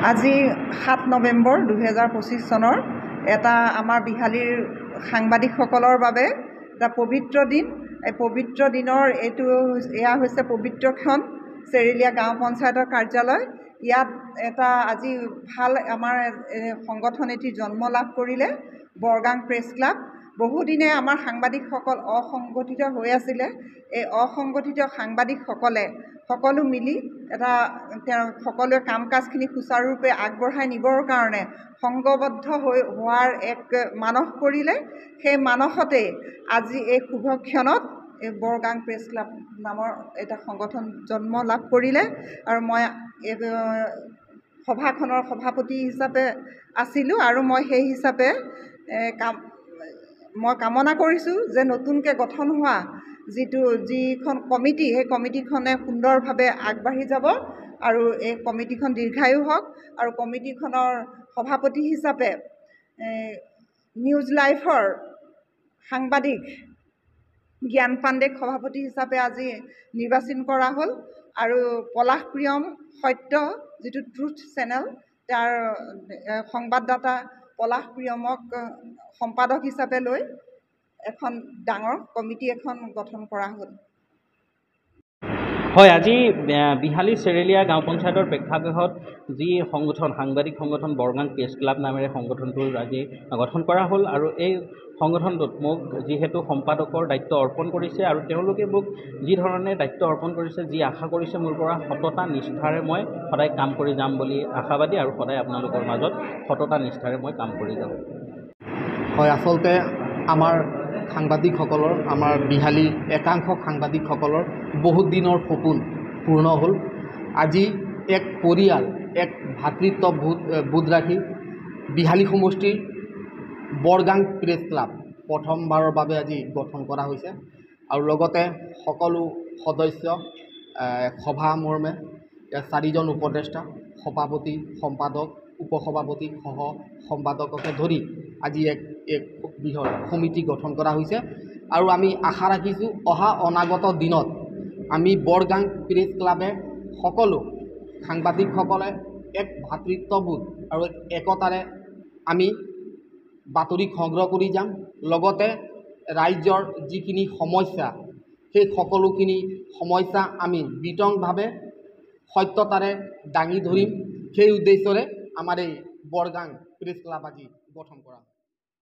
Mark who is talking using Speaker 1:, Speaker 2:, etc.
Speaker 1: আজি ৭ নৱেম্বৰ ২০২৫ চনৰ এটা আমাৰ বিহালীৰ সাংবাদিকসকলৰ বাবে এটা পবিত্ৰ দিন। এই পবিত্ৰ দিনৰ এয়া হৈছে পবিত্ৰক্ষণ চেৰেলীয়া গাঁও পঞ্চায়তৰ কাৰ্যালয়। ইয়াত এটা আজি ভাল আমাৰ সংগঠন এটি জন্ম লাভ কৰিলে, বৰগাং প্ৰেছ ক্লাব। বহুদিনে আমাৰ সাংবাদিকসকল অসংগঠিত হৈ আছিলে। এই অসংগঠিত সাংবাদিকসকলে সকলো মিলি সকলোৱে কাম কাজখিনি সুচাৰুৰূপে আগবঢ়াই নিবৰ কাৰণে সংঘবদ্ধ হোৱাৰ এক মানস কৰিলে। সেই মানসতে আজি এই শুভক্ষণত এই বৰগাং প্ৰেছ ক্লাব নামৰ এটা সংগঠন জন্ম লাভ কৰিলে। আৰু মই সভাখনৰ সভাপতি হিচাপে আছিলোঁ আৰু মই সেই হিচাপে মই কামনা কৰিছোঁ যে নতুনকৈ গঠন হোৱা যিখন কমিটি, সেই কমিটিখনে সুন্দৰভাৱে আগবাঢ়ি যাব আৰু এই কমিটিখন দীৰ্ঘায়ু হওক। আৰু কমিটিখনৰ সভাপতি হিচাপে নিউজ লাইভৰ সাংবাদিক জ্ঞান পাণ্ডেক সভাপতি হিচাপে আজি নিৰ্বাচন কৰা হ'ল। আৰু পলাশপ্ৰিয়ম সত্য যিটো ট্ৰুথ চেনেল, তাৰ সংবাদদাতা পলাশপ্ৰিয়মক সম্পাদক হিচাপে লৈ এখন ডাঙৰ কমিটি এখন গঠন কৰা হ'ল।
Speaker 2: হয়, আজি বিহালী চেৰেলীয়া গাঁও পঞ্চায়তৰ প্ৰেক্ষাগৃহত যি সংগঠন, সাংবাদিক সংগঠন বৰগাং প্ৰেছ ক্লাব নামেৰে সংগঠনটো আজি গঠন কৰা হ'ল। আৰু এই সংগঠনটোত মোক যিহেতু সম্পাদকৰ দায়িত্ব অৰ্পণ কৰিছে আৰু তেওঁলোকে মোক যি ধৰণে দায়িত্ব অৰ্পণ কৰিছে, যি আশা কৰিছে মোৰ পৰা, সততা নিষ্ঠাৰে মই সদায় কাম কৰি যাম বুলি আশাবাদী আৰু সদায় আপোনালোকৰ মাজত সততা নিষ্ঠাৰে মই কাম কৰি যাম।
Speaker 3: হয়, আচলতে আমাৰ সাংবাদিকসকলৰ, আমাৰ বিহালী একাংশ সাংবাদিকসকলৰ বহুত দিনৰ সপোন পূৰ্ণ হ'ল। আজি এক পৰিয়াল, এক ভাতৃত্ববোধ ৰাখি বিহালী সমষ্টিৰ বৰগাং প্ৰেছ ক্লাব প্ৰথমবাৰৰ বাবে আজি গঠন কৰা হৈছে। আৰু লগতে সকলো সদস্য, সভা মৰ্মে 4জন উপদেষ্টা, সভাপতি, সম্পাদক, উপসভাপতি, সহ সম্পাদককে ধৰি আজি এক বৃহৎ সমিতি গঠন কৰা হৈছে। আৰু আমি আশা ৰাখিছোঁ অনাগত দিনত আমি বৰগাং প্ৰেছ ক্লাবে সকলো সাংবাদিকসকলে এক ভাতৃত্ববোধ আৰু একতাৰে আমি বাতৰি সংগ্ৰহ কৰি যাম। লগতে ৰাইজৰ যিখিনি সমস্যা, সেই সকলোখিনি সমস্যা আমি বিতংভাৱে সত্যতাৰে দাঙি ধৰিম। সেই উদ্দেশ্যৰে আমাৰ এই বৰগাং প্ৰেছ ক্লাব আজি গঠন কৰা।